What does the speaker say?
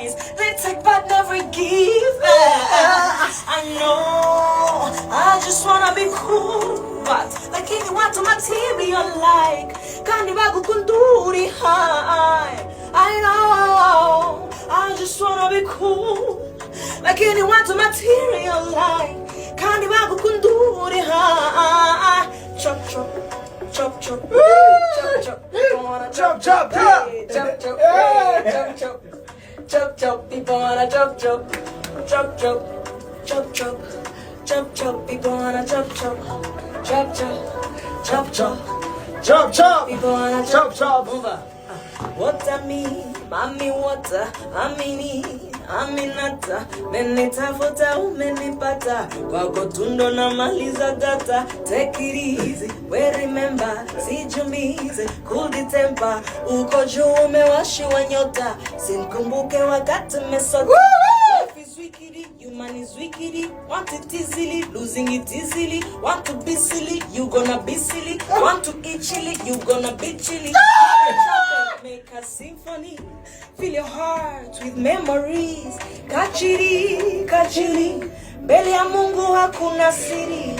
nice. They take but never give. I know, I just wanna be cool, but like anyone to material like can't even kunduri high. I know, I just wanna be cool, like anyone to material like can't even kunduri high. Chop chop, chop chop, chop chop, people wanna chop chop, chop chop, chop chop, chop chop, people wanna chop chop, chop chop, chop chop, chop chop, people wanna chop chop, chop chop, chop chop, chop chop, people wanna chop chop. What I mean, mami water, aminata, menitafuta umenipata, kwako tundo na maliza data. Take it easy, we remember, sijumize, kuditempa, uko juu umewashiwa nyota, simkumbuke wakati mesota. Life is wickedy, human is wickedy, want it easily, losing it easily, want to be silly, you gonna be silly, want to eat chili, you gonna be chilly. Make a symphony, fill your heart with memories. Kachiri, kachiri, mbele ya Mungu hakuna siri.